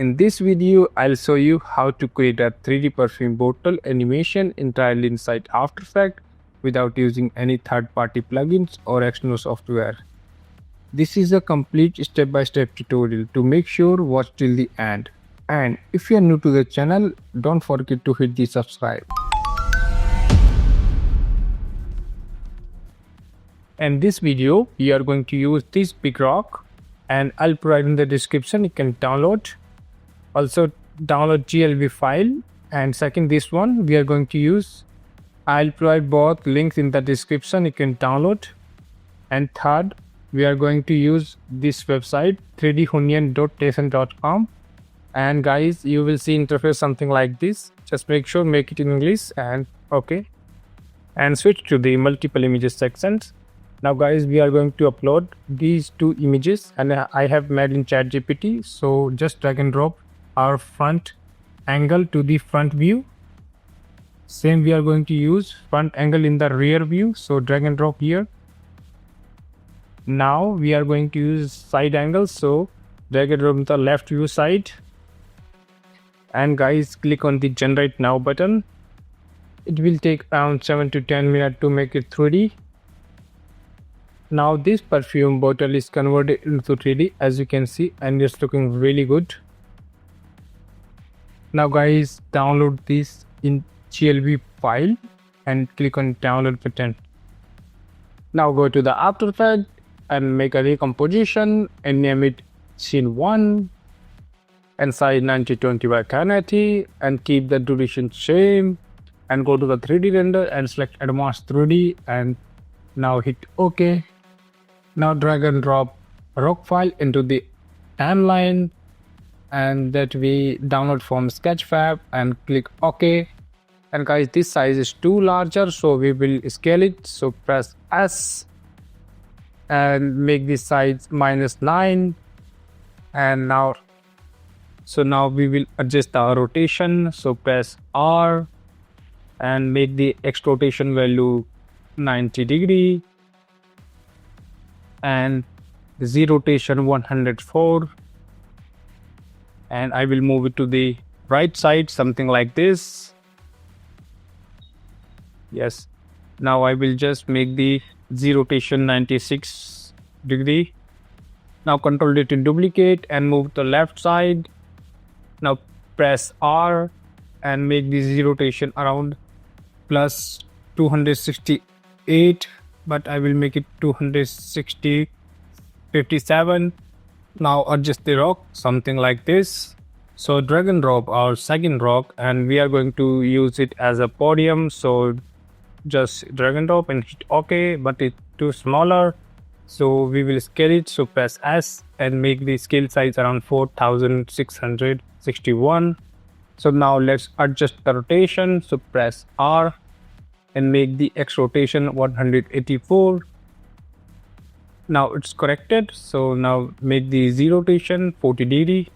In this video, I'll show you how to create a 3D perfume bottle animation entirely inside After Effects without using any third-party plugins or external software. This is a complete step-by-step tutorial to make sure watch till the end. And if you are new to the channel, don't forget to hit the subscribe. In this video, we are going to use this big rock, and I'll provide in the description. You can download. Also download GLB file, and second, this one we are going to use. I'll provide both links in the description. You can download. And third, we are going to use this website 3donion.tason.com. And guys, you will see interface something like this. Just make sure make it in English and okay, and switch to the multiple images sections. Now guys, we are going to upload these two images, and I have made in ChatGPT. So just drag and drop our front angle to the front view. Same we are going to use front angle in the rear view. So drag and drop here. Now we are going to use side angle. So drag and drop the left view side. And guys, click on the generate now button. It will take around 7 to 10 minutes to make it 3D. Now this perfume bottle is converted into 3D, as you can see, and it's looking really good. Now guys, download this in GLB file and click on download button. Now go to the After Effects and make a recomposition and name it scene 1 and size 9020 by 1080 and keep the duration same, and go to the 3D render and select advanced 3D and now hit OK. Now drag and drop rock file into the timeline, and that we download from Sketchfab and click OK. And guys, this size is too larger, so we will scale it. So press S and make this size -9. And now we will adjust the rotation. So press R and make the X rotation value 90 degree and Z rotation 104. And I will move it to the right side, something like this. Yes. Now I will just make the Z rotation 96 degree. Now Control D to duplicate and move to the left side. Now press R and make the Z rotation around plus 268, but I will make it 57. Now adjust the rock, something like this. So drag and drop our second rock, and we are going to use it as a podium. So just drag and drop and hit OK, but it's too smaller, so we will scale it. So press S and make the scale size around 4661. So now let's adjust the rotation. So press R and make the X rotation 184. Now it's corrected. So now make the Z rotation 40 degree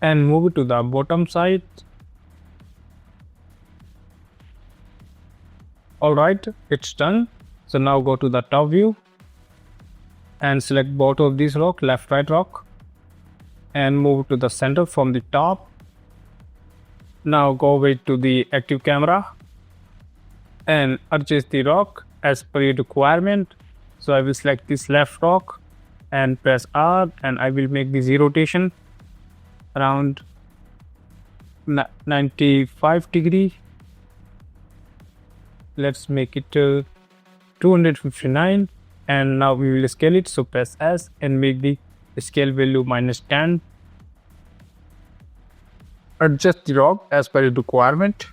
and move it to the bottom side. Alright, it's done. So now go to the top view and select both of these rock, left right rock, and move to the center from the top. Now go away to the active camera and adjust the rock as per your requirement. So I will select this left rock and press R, and I will make the Z rotation around 95 degree. Let's make it 259, and now we will scale it. So press S and make the scale value -10. Adjust the rock as per your requirement.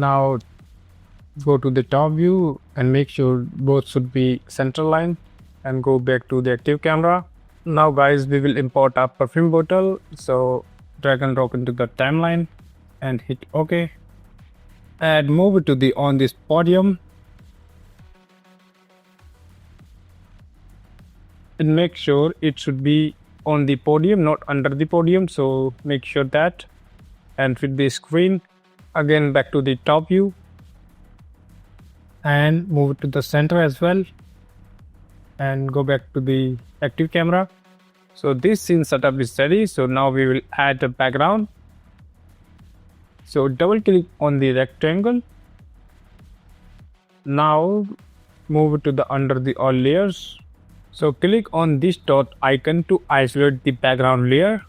Now go to the top view and make sure both should be center line, and go back to the active camera. Now guys, we will import our perfume bottle. So drag and drop into the timeline and hit OK, and move it to the on this podium, and make sure it should be on the podium, not under the podium. So make sure that, and fit the screen. Again back to the top view and move it to the center as well, and go back to the active camera. So this scene setup is ready. So now we will add the background. So double click on the rectangle. Now move it to the under the all layers. So click on this dot icon to isolate the background layer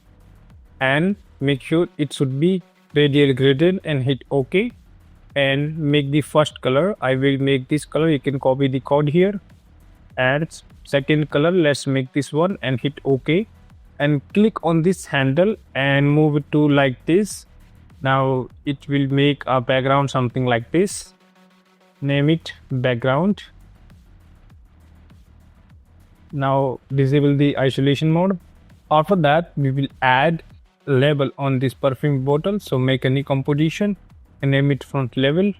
and make sure it should be radial gradient and hit OK, and make the first color. I will make this color. You can copy the code here, and second color, let's make this one and hit OK, and click on this handle and move it to like this. Now it will make a background something like this. Name it background. Now disable the isolation mode. After that, we will add label on this perfume bottle. So make a new composition and name it front label,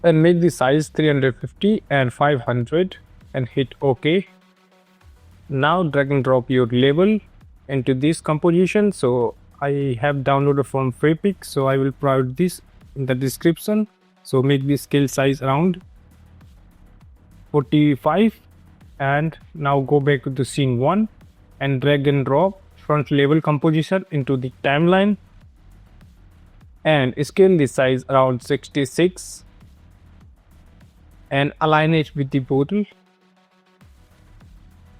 and make the size 350 and 500 and hit OK. Now drag and drop your label into this composition. So I have downloaded from Freepik, so I will provide this in the description. So make the scale size around 45, and now go back to the scene 1 and drag and drop front label composition into the timeline and scale the size around 66 and align it with the bottle.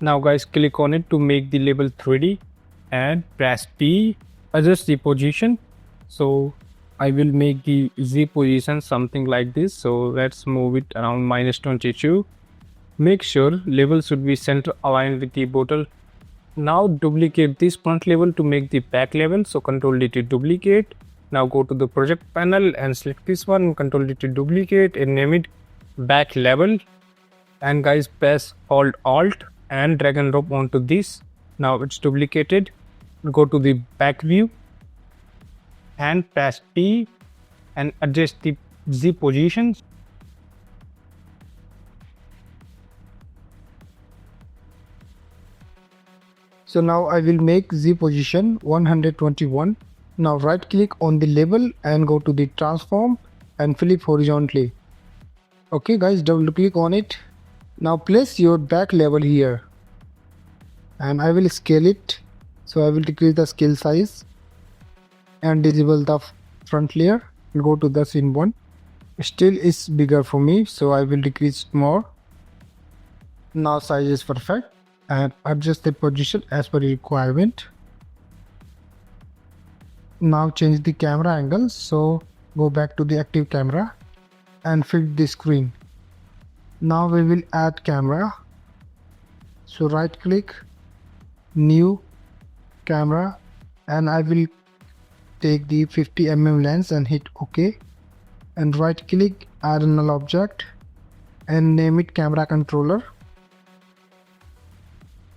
Now guys, click on it to make the label 3D and press P, adjust the position. So I will make the Z position something like this. So let's move it around -22. Make sure label should be center aligned with the bottle. Now duplicate this front label to make the back label. So Ctrl D to duplicate. Now go to the project panel and select this one, Ctrl D to duplicate and name it back label. And guys, press Hold Alt and drag and drop onto this. Now it's duplicated. Go to the back view and press P and adjust the Z positions. So now I will make Z position 121. Now right click on the label and go to the transform and flip horizontally. Okay guys, double click on it. Now place your back label here and I will scale it. So I will decrease the scale size and disable the front layer. Go to the scene 1. Still is bigger for me, so I will decrease more. Now size is perfect and adjust the position as per requirement. Now change the camera angle, so go back to the active camera and fit the screen. Now we will add camera. So right click, new camera, and I will take the 50mm lens and hit OK, and right click, add a null object and name it camera controller.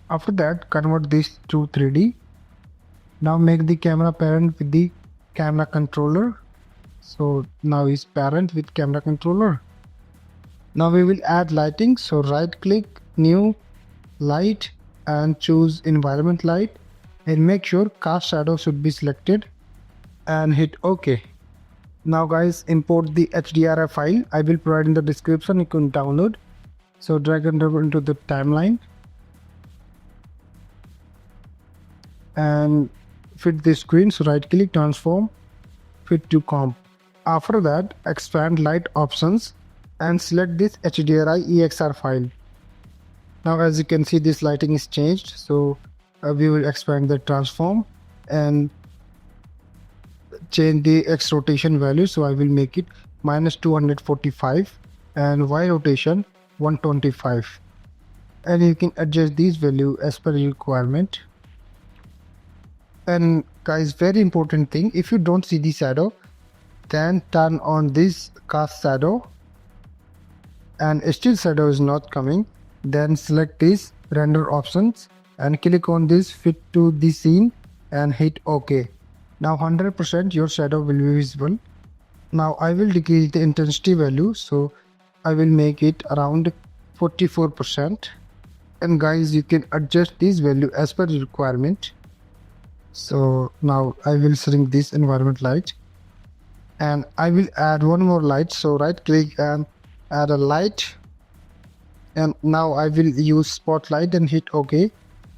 After that, convert this to 3D. Now make the camera parent with the camera controller. So now is parent with camera controller. Now we will add lighting. So right click, new light, and choose environment light and make sure cast shadow should be selected and hit OK. Now guys, import the HDRI file. I will provide in the description. You can download. So drag and drop into the timeline and fit the screen. So right click, transform, fit to comp. After that, expand light options and select this HDRI EXR file. Now as you can see, this lighting is changed. So we will expand the transform and change the X rotation value. So I will make it -245 and Y rotation 125. And you can adjust these value as per your requirement. And guys, very important thing, if you don't see the shadow, then turn on this cast shadow and still shadow is not coming, then select this render options and click on this fit to the scene and hit OK. Now 100% your shadow will be visible. Now I will decrease the intensity value, so I will make it around 44%. And guys, you can adjust this value as per your requirement. So now I will shrink this environment light and I will add one more light. So right click and add a light, and now I will use spotlight and hit OK.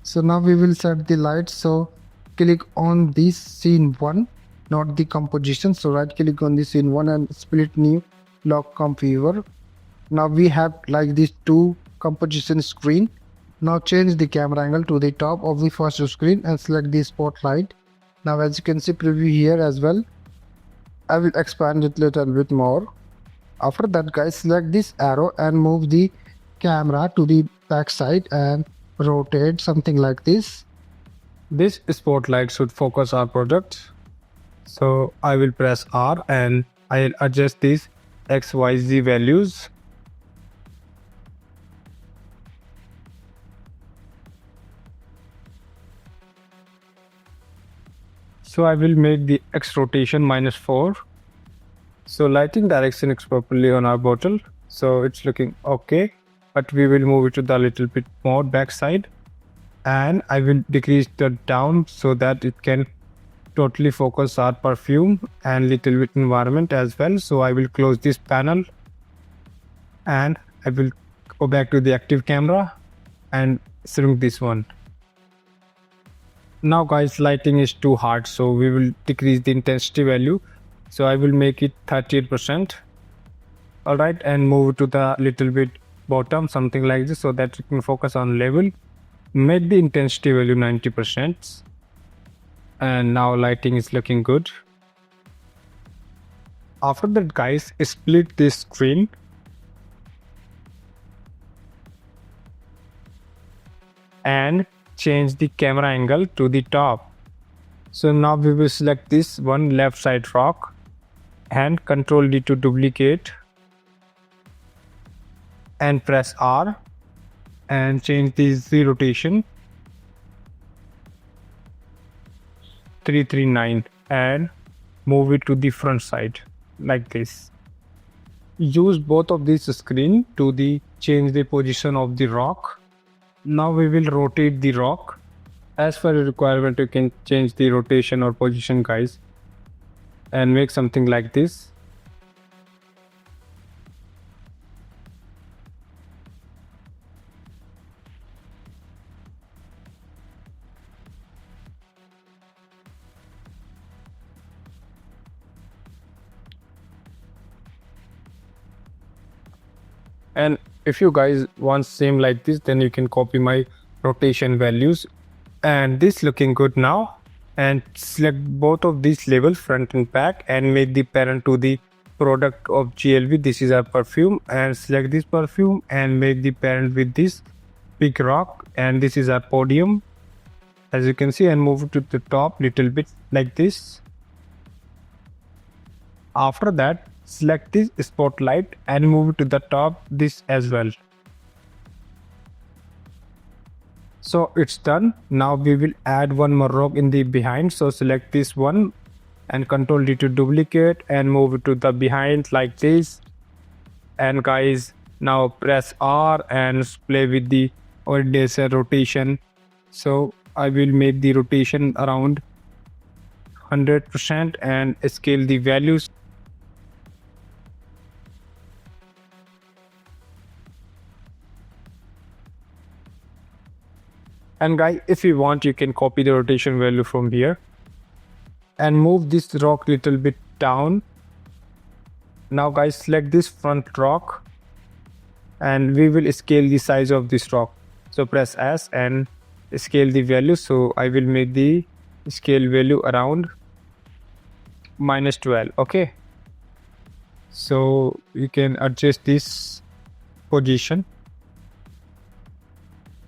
So now we will set the light. So click on this scene 1, not the composition. So right click on the scene 1 and split new, lock comp viewer. Now we have like these two composition screen. Now change the camera angle to the top of the first screen and select the spotlight. Now as you can see preview here as well. I will expand it a little bit more. After that guys, select this arrow and move the camera to the back side and rotate something like this. This spotlight should focus our product. So I will press R and I'll adjust these XYZ values. So I will make the X rotation -4. So lighting direction is properly on our bottle. So it's looking okay. But we will move it to the little bit more backside. And I will decrease the down so that it can totally focus our perfume and little bit environment as well. So I will close this panel. And I will go back to the active camera and shrink this one. Now guys, lighting is too hard, so we will decrease the intensity value. So I will make it 38%. Alright, and move to the little bit bottom, something like this, so that you can focus on level. Make the intensity value 90%. And now lighting is looking good. After that guys, split this screen. And change the camera angle to the top. So now we will select this one left side rock and Ctrl D to duplicate and press R and change the Z rotation 339 and move it to the front side like this. Use both of these screen to change the position of the rock. Now we will rotate the rock. As per the requirement, you can change the rotation or position guys and make something like this. And if you guys want same like this, then you can copy my rotation values. And this looking good now. And select both of these labels front and back and make the parent to the product of GLV. This is our perfume, and select this perfume and make the parent with this big rock, and this is our podium as you can see, and move it to the top little bit like this. After that, select this spotlight and move it to the top this as well. So it's done. Now we will add one more rock in the behind. So select this one and Ctrl D to duplicate and move it to the behind like this. And guys, now press R and play with the orientation rotation. So I will make the rotation around 100% and scale the values. And guys, if you want, you can copy the rotation value from here and move this rock little bit down. Now guys, select this front rock and we will scale the size of this rock. So press S and scale the value. So I will make the scale value around -12. Okay. So you can adjust this position.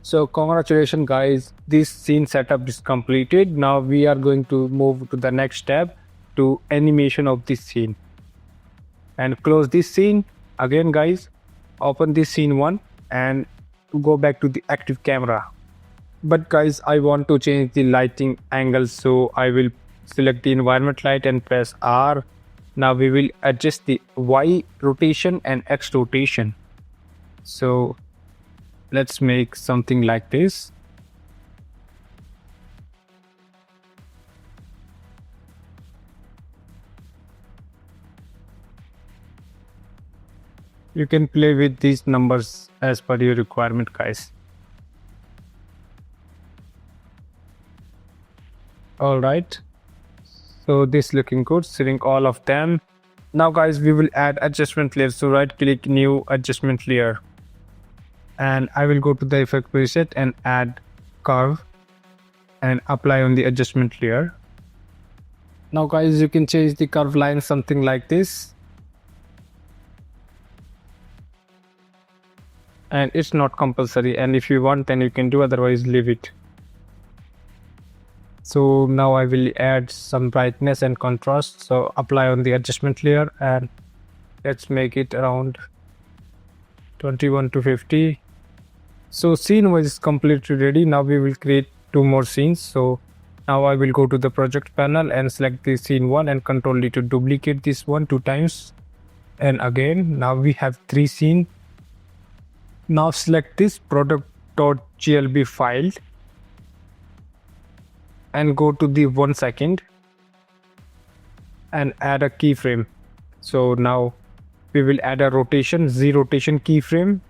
So congratulations guys, this scene setup is completed. Now we are going to move to the next step, to animation of this scene. And close this scene. Again guys, open this scene 1 and go back to the active camera. But guys, I want to change the lighting angle, so I will select the environment light and press R. Now we will adjust the Y rotation and X rotation. So let's make something like this. You can play with these numbers as per your requirement, guys. All right, so this looking good, select all of them. Now guys, we will add adjustment layer. So right click, new adjustment layer, and I will go to the effect preset and add curve and apply on the adjustment layer. Now guys, you can change the curve line something like this, and it's not compulsory, and if you want then you can do, otherwise leave it. So now I will add some brightness and contrast, so apply on the adjustment layer, and let's make it around 21 to 50. So scene was completely ready. Now we will create 2 more scenes. So now I will go to the project panel and select the scene 1 and Ctrl D to duplicate this one 2 times, and again. Now we have 3 scenes. Now select this product.glb file and go to the 1 second and add a keyframe. So now we will add a rotation, Z rotation keyframe.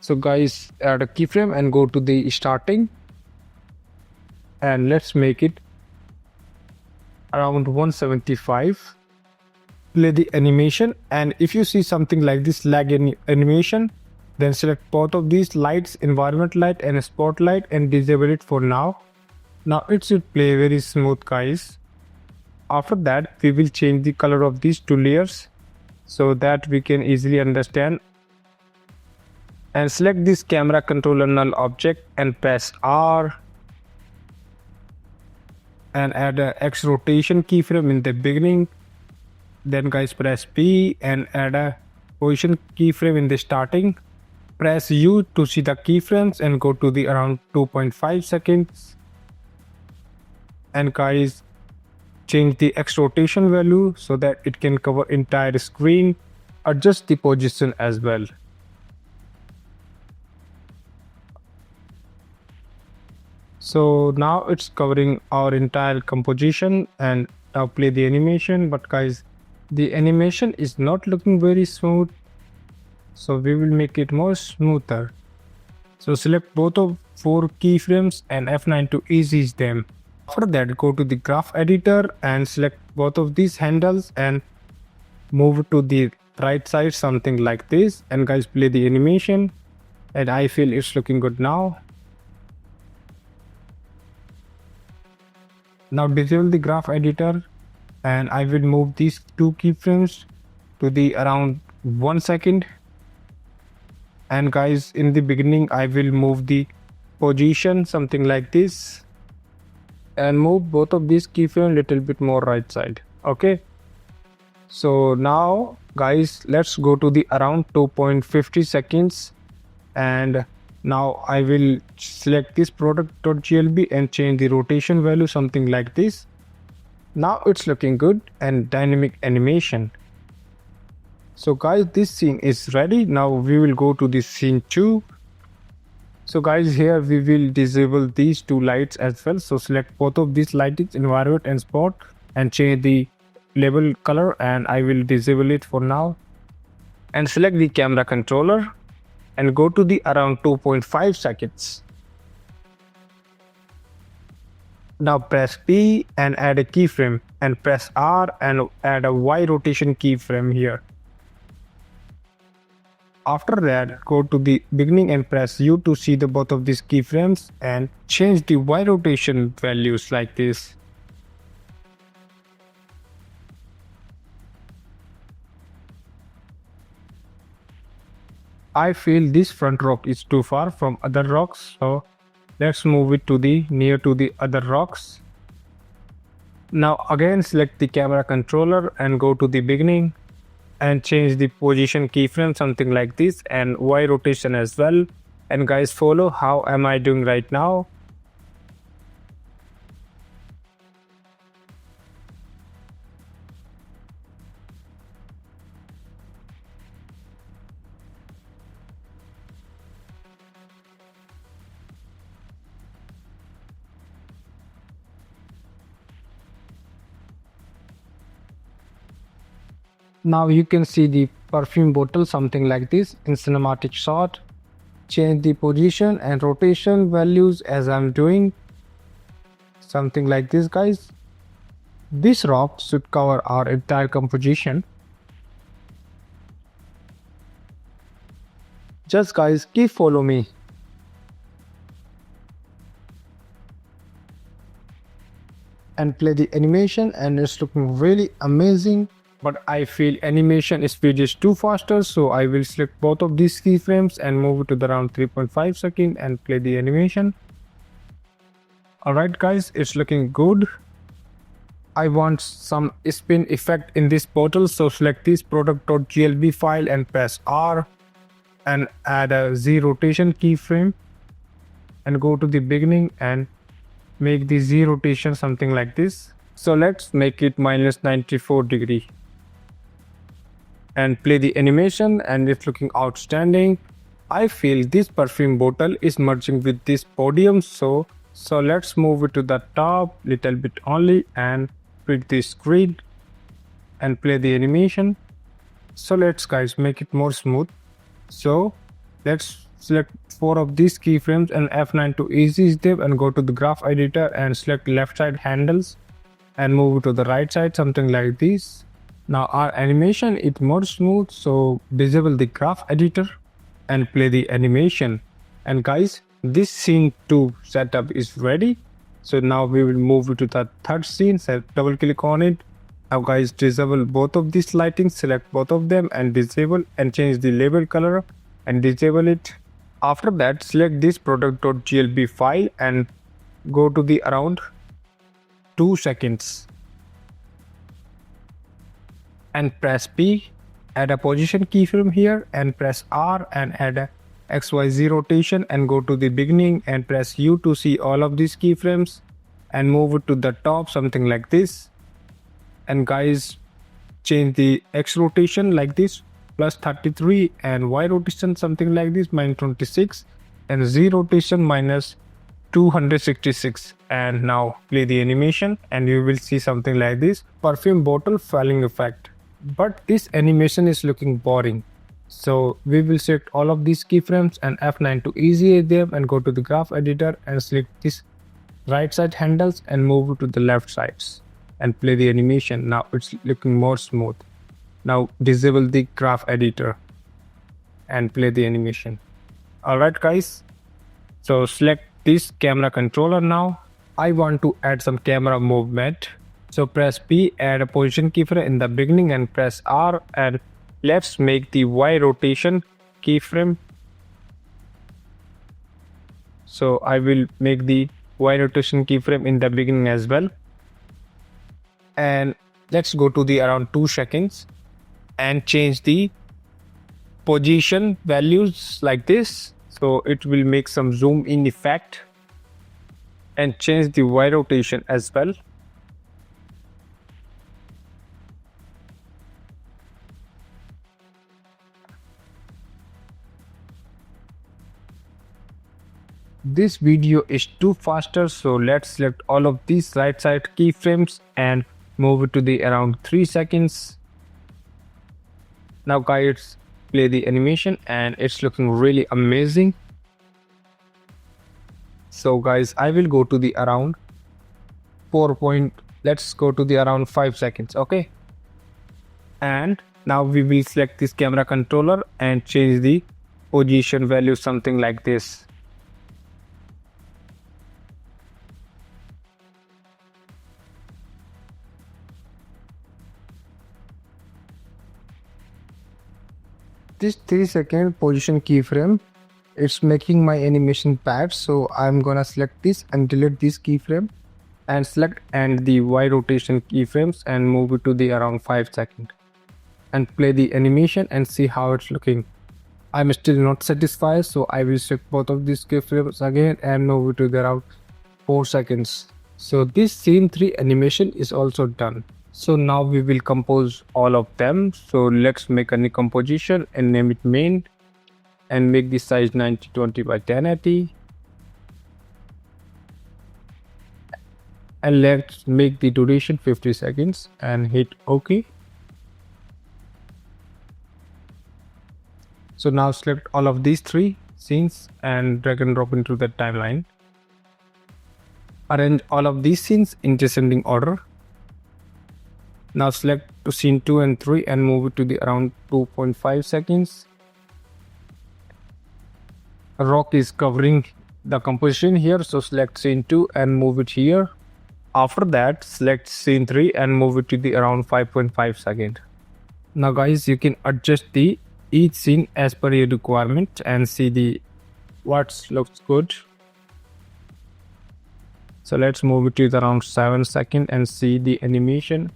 So guys, add a keyframe and go to the starting, and let's make it around 175. Play the animation, and if you see something like this lag animation, then select both of these lights, environment light and spotlight, and disable it for now. Now it should play very smooth, guys. After that, we will change the color of these 2 layers so that we can easily understand. And select this camera controller null object and press R and add a X rotation keyframe in the beginning. Then guys, press P and add a position keyframe in the starting. Press U to see the keyframes and go to the around 2.5 seconds. And guys, change the X rotation value so that it can cover entire screen. Adjust the position as well. So now it's covering our entire composition, and now play the animation. But guys, the animation is not looking very smooth, so we will make it more smoother. So select both of 4 keyframes and F9 to ease them. After that, go to the graph editor and select both of these handles and move to the right side, something like this. And guys, play the animation, and I feel it's looking good now. Now disable the graph editor, and I will move these 2 keyframes to the around 1 second. And guys, in the beginning I will move the position something like this, and move both of these keyframes little bit more right side. Okay, so now guys, let's go to the around 2.50 seconds, and now I will select this product.glb and change the rotation value something like this. Now it's looking good, and dynamic animation. So guys, this scene is ready. Now we will go to the scene 2. So guys, here we will disable these 2 lights as well. So select both of these lights, environment and spot, and change the label color, and I will disable it for now. And select the camera controller and go to the around 2.5 seconds. Now press P and add a keyframe, and press R and add a Y rotation keyframe here. After that, go to the beginning and press U to see the both of these keyframes, and change the Y rotation values like this. I feel this front rock is too far from other rocks, so let's move it to the near to the other rocks. Now again, select the camera controller and go to the beginning and change the position keyframe something like this, and Y rotation as well. And guys, follow how am I doing right now. Now you can see the perfume bottle something like this in cinematic shot. Change the position and rotation values as I'm doing. Something like this, guys. This rock should cover our entire composition. Just guys, keep follow me. And play the animation, and it's looking really amazing. But I feel animation speed is too faster, so I will select both of these keyframes and move it to the around 3.5 second and play the animation. Alright guys, it's looking good. I want some spin effect in this bottle, so select this product.glb file and press R and add a Z rotation keyframe and go to the beginning and make the Z rotation something like this. So let's make it minus 94 degree and play the animation, and it's looking outstanding. I feel this perfume bottle is merging with this podium, so let's move it to the top little bit only and split the screen and play the animation. So let's guys make it more smooth. So let's select 4 of these keyframes and F9 to easy step and go to the graph editor and select left side handles and move it to the right side something like this. Now our animation is more smooth, so disable the graph editor and play the animation. And guys, this scene 2 setup is ready. So now we will move it to the third scene. So double click on it. Now guys, disable both of these lighting, select both of them and disable and change the label color and disable it. After that, select this product.glb file and go to the around 2 seconds and press P, add a position keyframe here and press R and add a XYZ rotation and go to the beginning and press U to see all of these keyframes and move it to the top something like this. And guys, change the X rotation like this plus 33 and Y rotation something like this minus 26 and Z rotation minus 266. And now play the animation and you will see something like this perfume bottle falling effect. But this animation is looking boring, so we will select all of these keyframes and F9 to easy them and go to the graph editor and select this right side handles and move it to the left sides and play the animation. Now it's looking more smooth. Now disable the graph editor and play the animation. Alright guys, so select this camera controller. Now I want to add some camera movement, so press P, add a position keyframe in the beginning and press R and let's make the Y rotation keyframe. So I will make the Y rotation keyframe in the beginning as well. And let's go to the around 2 seconds and change the position values like this. So it will make some zoom in effect and change the Y rotation as well. This video is too faster, so let's select all of these right side keyframes and move it to the around 3 seconds. Now guys, play the animation and it's looking really amazing. So guys, I will go to the around 4 point, let's go to the around 5 seconds, okay? And now we will select this camera controller and change the position value something like this. This 3-second position keyframe, it's making my animation bad, so I'm gonna select this and delete this keyframe and select and the Y rotation keyframes and move it to the around 5 seconds and play the animation and see how it's looking. I'm still not satisfied, so I will select both of these keyframes again and move it to the around 4 seconds. So this scene 3 animation is also done. So now we will compose all of them. So let's make a new composition and name it main and make the size 9020 by 1080. And let's make the duration 50 seconds and hit OK. So now select all of these 3 scenes and drag and drop into the timeline. Arrange all of these scenes in descending order. Now select to scene 2 and 3 and move it to the around 2.5 seconds. A rock is covering the composition here, so select scene 2 and move it here. After that, select scene 3 and move it to the around 5.5 seconds. Now guys, you can adjust the each scene as per your requirement and see the what looks good. So let's move it to the around 7 seconds and see the animation.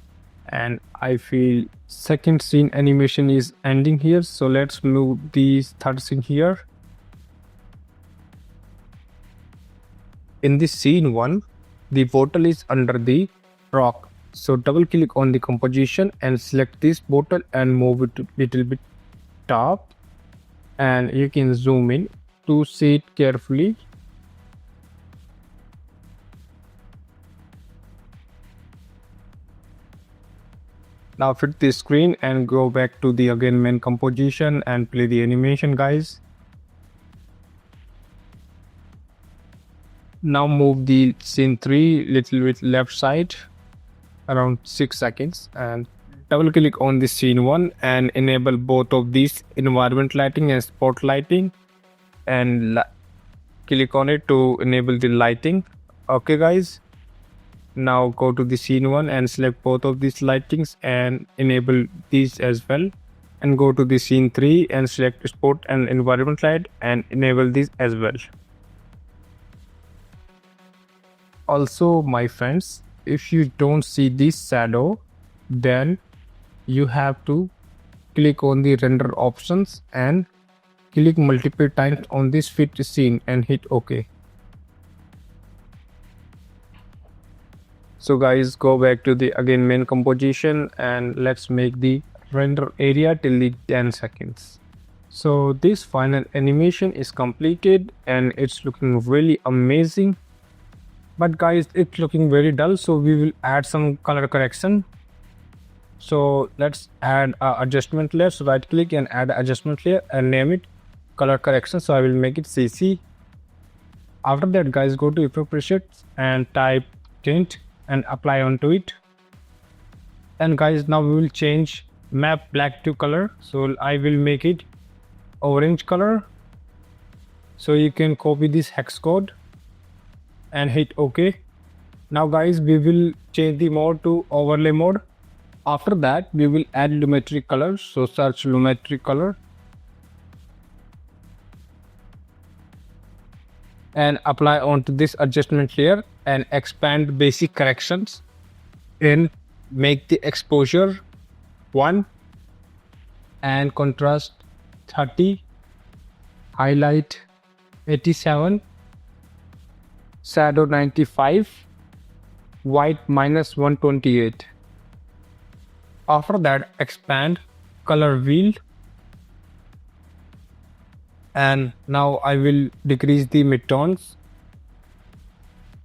And I feel second scene animation is ending here, so let's move the third scene here. In this scene 1, the bottle is under the rock, so double click on the composition and select this bottle and move it a little bit top, and you can zoom in to see it carefully. Now fit the screen and go back to the again main composition and play the animation, guys. Now move the scene 3 little bit left side around 6 seconds and double click on the scene 1 and enable both of these environment lighting and spot lighting, and click on it to enable the lighting. Okay guys, now go to the scene 1 and select both of these lightings and enable these as well, and go to the scene 3 and select spot and environment light and enable these as well. Also my friends, if you don't see this shadow, then you have to click on the render options and click multiple times on this fit scene and hit OK. So guys, go back to the again main composition and let's make the render area till the 10 seconds. So this final animation is completed and it's looking really amazing. But guys, it's looking very dull, so we will add some color correction. So let's add a adjustment layer. So right click and add adjustment layer and name it color correction. So I will make it CC. After that guys, go to effect presets and type tint and apply onto it. And guys, now we will change map black to color. So I will make it orange color. So you can copy this hex code and hit OK. Now guys, we will change the mode to overlay mode. After that, we will add lumetri color. So search lumetri color and apply onto this adjustment layer and expand basic corrections and make the exposure 1 and contrast 30, highlight 87, shadow 95, white minus 128. After that, expand color wheel, and now I will decrease the midtones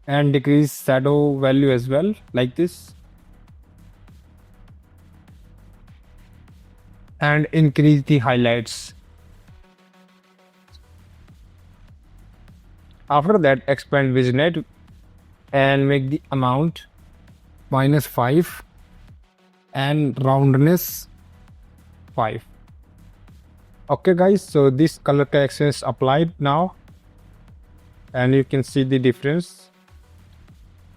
and decrease shadow value as well, like this, and increase the highlights. After that, expand vignette and make the amount -5 and roundness 5. Okay guys, so this color correction is applied now and you can see the difference.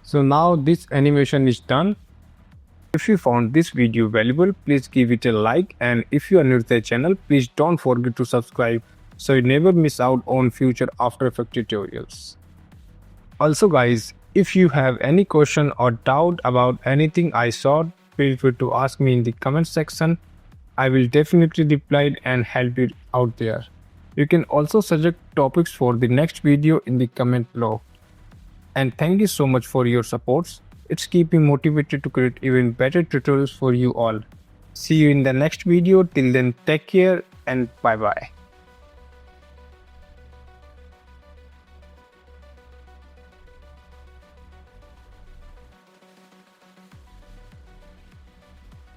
So now this animation is done. If you found this video valuable, please give it a like, and if you are new to the channel, please don't forget to subscribe so you never miss out on future After Effects tutorials. Also guys, if you have any question or doubt about anything I showed, feel free to ask me in the comment section. I will definitely reply and help you out there. You can also suggest topics for the next video in the comment below. And thank you so much for your support. It's keeping motivated to create even better tutorials for you all. See you in the next video. Till then, take care and bye bye.